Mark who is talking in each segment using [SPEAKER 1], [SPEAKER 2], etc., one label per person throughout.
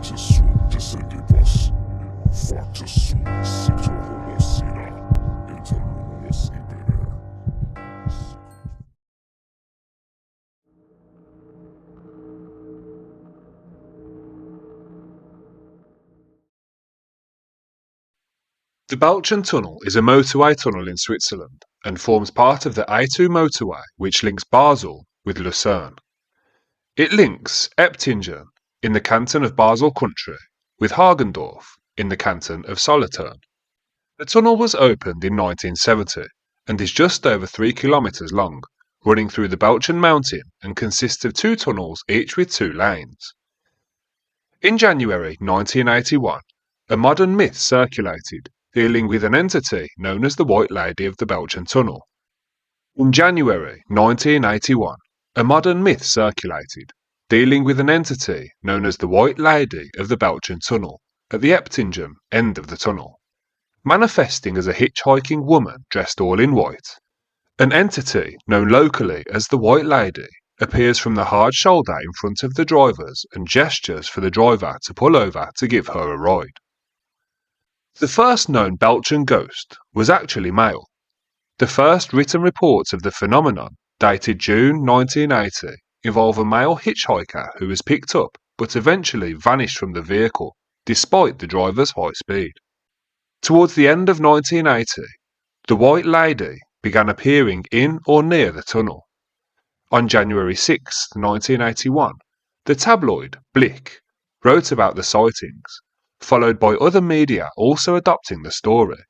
[SPEAKER 1] The Belchen Tunnel is a motorway tunnel in Switzerland and forms part of the A2 motorway which links Basel with Lucerne. It links Eptingen in the canton of Basel Country with Hagendorf in the canton of Solothurn. The tunnel was opened in 1970 and is just over 3 kilometres long, running through the Belchen Mountain and consists of 2 tunnels each with 2 lanes. In January 1981, a modern myth circulated dealing with an entity known as the White Lady of the Belchen Tunnel. In January 1981, a modern myth circulated dealing with an entity known as the White Lady of the Belchen Tunnel at the Eptingen end of the tunnel. Manifesting as a hitchhiking woman dressed all in white, an entity known locally as the White Lady appears from the hard shoulder in front of the drivers and gestures for the driver to pull over to give her a ride. The first known Belchen ghost was actually male. The first written reports of the phenomenon, dated June 1980, involve a male hitchhiker who was picked up but eventually vanished from the vehicle despite the driver's high speed. Towards the end of 1980, the White Lady began appearing in or near the tunnel. On January 6, 1981, the tabloid Blick wrote about the sightings, followed by other media also adopting the story.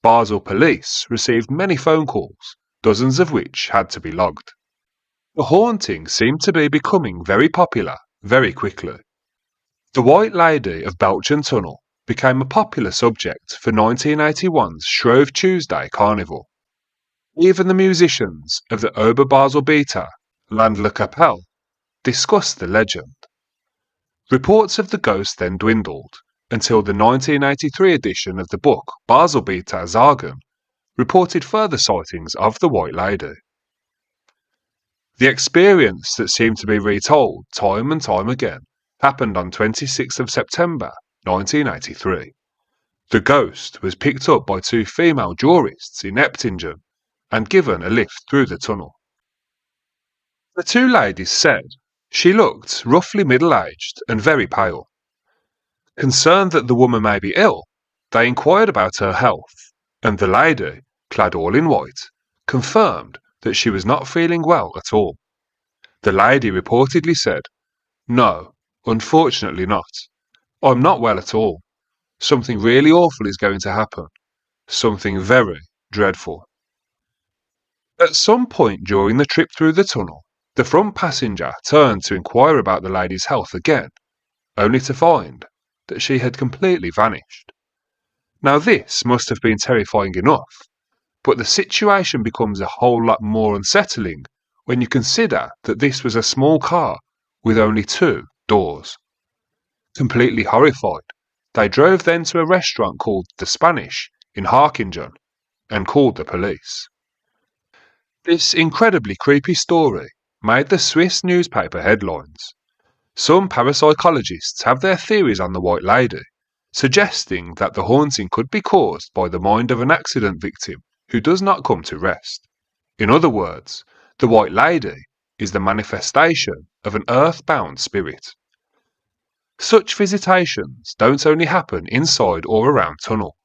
[SPEAKER 1] Basel police received many phone calls, dozens of which had to be logged. The haunting seemed to be becoming very popular very quickly. The White Lady of Belchen Tunnel became a popular subject for 1981's Shrove Tuesday Carnival. Even the musicians of the Oberbasel-Bieter Landlerkapelle discussed the legend. Reports of the ghost then dwindled, until the 1983 edition of the book Basel-Bieter Sagen reported further sightings of the White Lady. The experience that seemed to be retold time and time again happened on 26th of September 1983. The ghost was picked up by 2 female jurists in Eptingen and given a lift through the tunnel. The 2 ladies said she looked roughly middle-aged and very pale. Concerned that the woman may be ill, they inquired about her health, and the lady, clad all in white, confirmed that she was not feeling well at all. The lady reportedly said, "No, unfortunately not. I'm not well at all. Something really awful is going to happen. Something very dreadful." At some point during the trip through the tunnel, the front passenger turned to inquire about the lady's health again, only to find that she had completely vanished. Now this must have been terrifying enough, but the situation becomes a whole lot more unsettling when you consider that this was a small car with only 2 doors. Completely horrified, they drove then to a restaurant called The Spanish in Harkingen and called the police. This incredibly creepy story made the Swiss newspaper headlines. Some parapsychologists have their theories on the White Lady, suggesting that the haunting could be caused by the mind of an accident victim who does not come to rest. In other words, the White Lady is the manifestation of an earth-bound spirit. Such visitations don't only happen inside or around tunnels.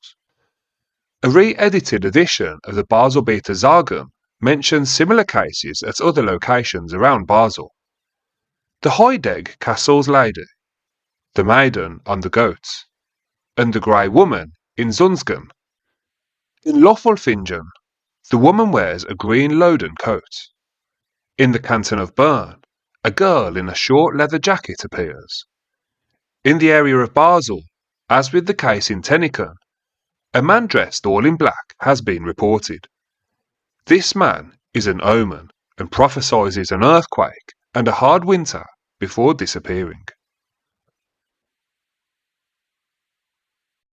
[SPEAKER 1] A re-edited edition of the Basel-Bieter Sagen mentions similar cases at other locations around Basel. The Heidegg Castle's Lady, the Maiden on the Goats, and the Grey Woman in Zunzgen. In Loffelfingen, the woman wears a green Loden coat. In the canton of Bern, a girl in a short leather jacket appears. In the area of Basel, as with the case in Tenniken, a man dressed all in black has been reported. This man is an omen and prophesies an earthquake and a hard winter before disappearing.